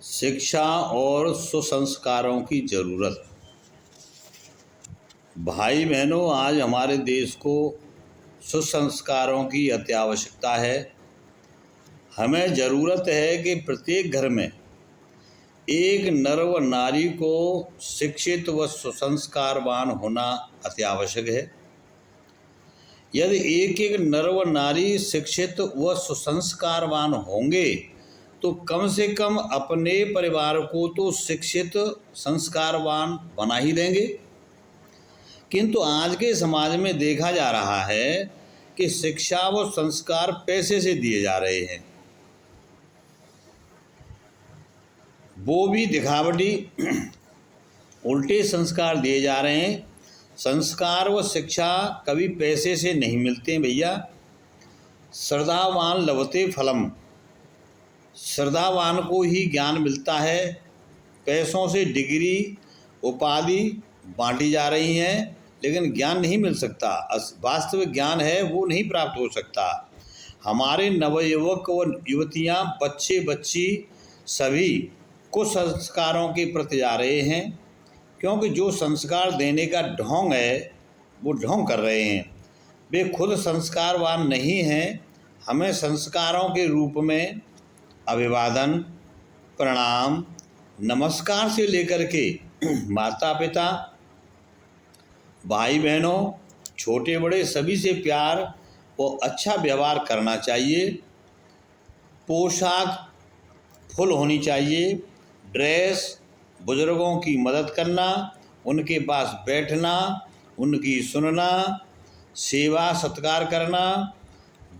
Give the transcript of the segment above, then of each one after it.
शिक्षा और सुसंस्कारों की ज़रूरत। भाई बहनों, आज हमारे देश को सुसंस्कारों की अति आवश्यकता है। हमें ज़रूरत है कि प्रत्येक घर में एक नर व नारी को शिक्षित व सुसंस्कारवान होना अति आवश्यक है। यदि एक एक नर व नारी शिक्षित व सुसंस्कारवान होंगे तो कम से कम अपने परिवार को तो शिक्षित संस्कारवान बना ही देंगे। किंतु आज के समाज में देखा जा रहा है कि शिक्षा व संस्कार पैसे से दिए जा रहे हैं, वो भी दिखावटी उल्टे संस्कार दिए जा रहे हैं। संस्कार व शिक्षा कभी पैसे से नहीं मिलते भैया। श्रद्धावान लभते फलम, श्रद्धावान को ही ज्ञान मिलता है। पैसों से डिग्री उपाधि बांटी जा रही हैं, लेकिन ज्ञान नहीं मिल सकता। वास्तविक ज्ञान है वो नहीं प्राप्त हो सकता। हमारे नवयुवक व युवतियाँ, बच्चे बच्ची सभी कुसंस्कारों के प्रति जा रहे हैं, क्योंकि जो संस्कार देने का ढोंग है वो ढोंग कर रहे हैं। वे खुद संस्कारवान नहीं हैं। हमें संस्कारों के रूप में अभिवादन, प्रणाम, नमस्कार से लेकर के माता पिता, भाई बहनों, छोटे बड़े सभी से प्यार व अच्छा व्यवहार करना चाहिए। पोशाक फुल होनी चाहिए। ड्रेस, बुजुर्गों की मदद करना, उनके पास बैठना, उनकी सुनना, सेवा सत्कार करना,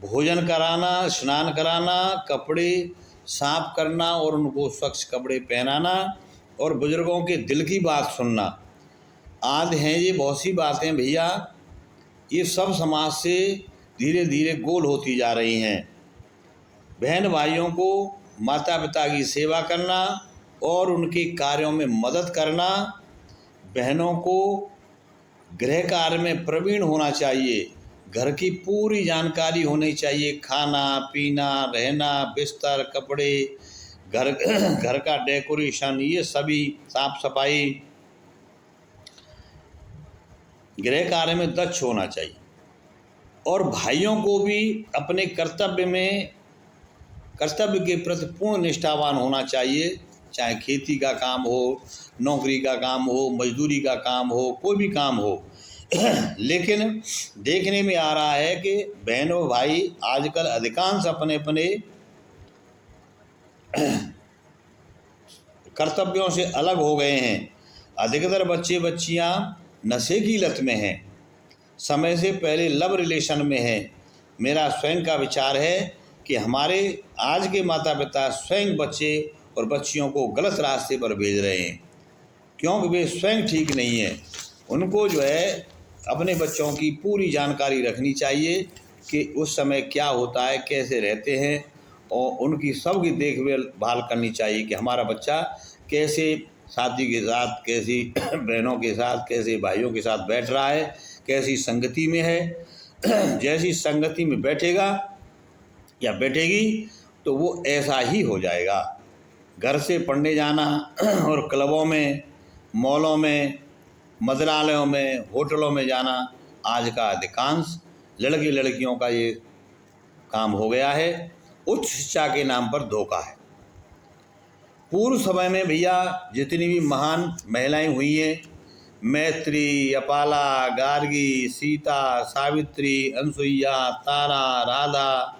भोजन कराना, स्नान कराना, कपड़े साफ करना और उनको स्वच्छ कपड़े पहनाना और बुजुर्गों के दिल की बात सुनना आदि हैं। ये बहुत सी बातें भैया, ये सब समाज से धीरे धीरे गोल होती जा रही हैं। बहन भाइयों को माता पिता की सेवा करना और उनके कार्यों में मदद करना, बहनों को गृह कार्य में प्रवीण होना चाहिए। घर की पूरी जानकारी होनी चाहिए। खाना पीना, रहना, बिस्तर, कपड़े, घर का डेकोरेशन, ये सभी साफ सफाई, गृह कार्य में दक्ष होना चाहिए। और भाइयों को भी अपने कर्तव्य के प्रति पूर्ण निष्ठावान होना चाहिए। चाहे खेती का काम हो, नौकरी का काम हो, मजदूरी का काम हो, कोई भी काम हो। लेकिन देखने में आ रहा है कि बहनों भाई आजकल अधिकांश अपने अपने कर्तव्यों से अलग हो गए हैं। अधिकतर बच्चे बच्चियां नशे की लत में हैं, समय से पहले लव रिलेशन में हैं। मेरा स्वयं का विचार है कि हमारे आज के माता पिता स्वयं बच्चे और बच्चियों को गलत रास्ते पर भेज रहे हैं, क्योंकि वे स्वयं ठीक नहीं हैं। उनको जो है अपने बच्चों की पूरी जानकारी रखनी चाहिए कि उस समय क्या होता है, कैसे रहते हैं, और उनकी सबकी देखभाल करनी चाहिए कि हमारा बच्चा कैसे साथी के साथ, कैसी बहनों के साथ, कैसे भाइयों के साथ बैठ रहा है, कैसी संगति में है। जैसी संगति में बैठेगा या बैठेगी तो वो ऐसा ही हो जाएगा। घर से पढ़ने जाना और क्लबों में, मॉलों में, मदिरालयों में, होटलों में जाना आज का अधिकांश लड़के लड़कियों का ये काम हो गया है। उच्च शिक्षा के नाम पर धोखा है। पूर्व समय में भैया जितनी भी महान महिलाएं हुई हैं, मैत्री, अपाला, गार्गी, सीता, सावित्री, अनसुईया, तारा, राधा,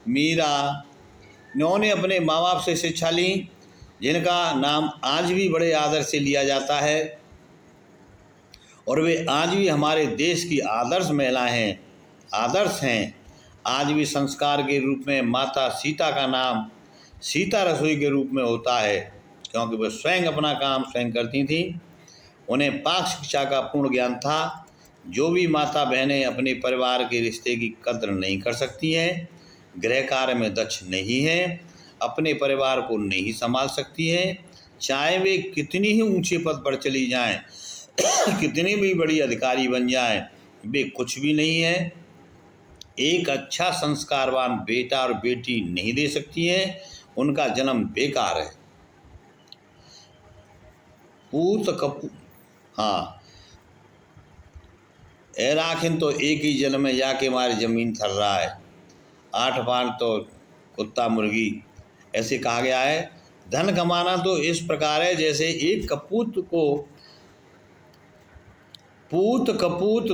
मीरा, इन्होंने अपने माँ बाप से शिक्षा ली, जिनका नाम आज भी बड़े आदर से लिया जाता है। और वे आज भी हमारे देश की आदर्श महिलाएं हैं, आदर्श हैं। आज भी संस्कार के रूप में माता सीता का नाम सीता रसोई के रूप में होता है, क्योंकि वे स्वयं अपना काम स्वयं करती थीं। उन्हें पाक शिक्षा का पूर्ण ज्ञान था। जो भी माता बहनें अपने परिवार के रिश्ते की कद्र नहीं कर सकती हैं, गृह कार्य में दक्ष नहीं हैं, अपने परिवार को नहीं संभाल सकती हैं, चाहे वे कितनी ही ऊंचे पद पर चली जाएं, कितनी भी बड़ी अधिकारी बन जाएं, वे कुछ भी नहीं है। एक अच्छा संस्कारवान बेटा और बेटी नहीं दे सकती हैं। उनका जन्म बेकार है। पूत कपू हाँ ए राखिन तो एक ही जन्म में जाके हमारी ज़मीन थर रहा है, 8 पान तो कुत्ता मुर्गी, ऐसे कहा गया है। धन कमाना तो इस प्रकार है जैसे एक कपूत को पूत कपूत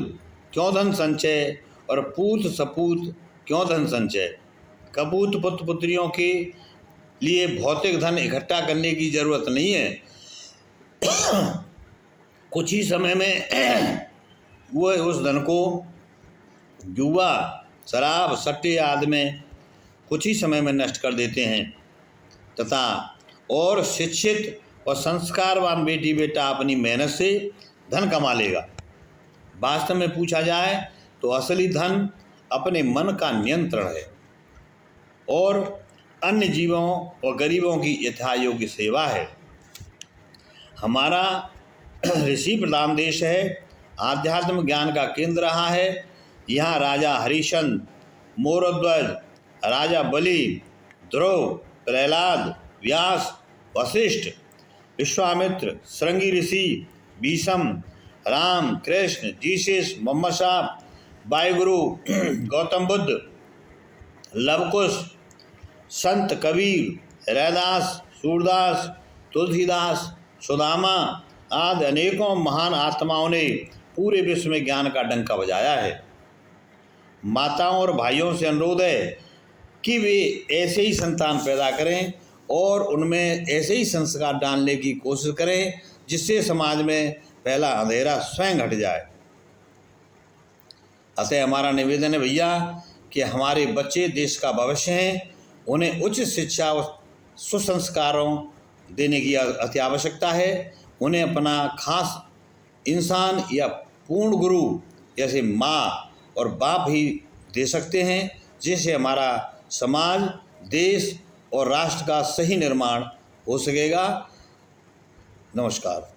क्यों धन संचय और पूत सपूत क्यों धन संचय। कपूत पुत्र पुत्रियों के लिए भौतिक धन इकट्ठा करने की जरूरत नहीं है, कुछ ही समय में वो उस धन को जुआ शराब सट्टे आदि में कुछ ही समय में नष्ट कर देते हैं तथा और शिक्षित और संस्कारवान बेटी बेटा अपनी मेहनत से धन कमा लेगा। वास्तव में पूछा जाए तो असली धन अपने मन का नियंत्रण है और अन्य जीवों और गरीबों की यथायोग्य सेवा है। हमारा ऋषि प्रधान देश है, आध्यात्म ज्ञान का केंद्र रहा है। यहाँ राजा हरिश्चंद्र, मोरध्वज, राजा बलि, ध्रुव, प्रहलाद, व्यास, वशिष्ठ, विश्वामित्र, श्रृंगी ऋषि, भीष्म, राम, कृष्ण, जीसस, मोहम्मद साहब, वायुगुरु, गौतम बुद्ध, लवकुश, संत कबीर, रैदास, सूरदास, तुलसीदास, सुदामा आदि अनेकों महान आत्माओं ने पूरे विश्व में ज्ञान का डंका बजाया है। माताओं और भाइयों से अनुरोध है कि वे ऐसे ही संतान पैदा करें और उनमें ऐसे ही संस्कार डालने की कोशिश करें जिससे समाज में पहला अंधेरा स्वयं हट जाए। अतः हमारा निवेदन है भैया कि हमारे बच्चे देश का भविष्य हैं, उन्हें उच्च शिक्षा और सुसंस्कारों देने की अति आवश्यकता है। उन्हें अपना खास इंसान या पूर्ण गुरु जैसे माँ और बाप ही दे सकते हैं, जिससे हमारा समाज, देश और राष्ट्र का सही निर्माण हो सकेगा। नमस्कार।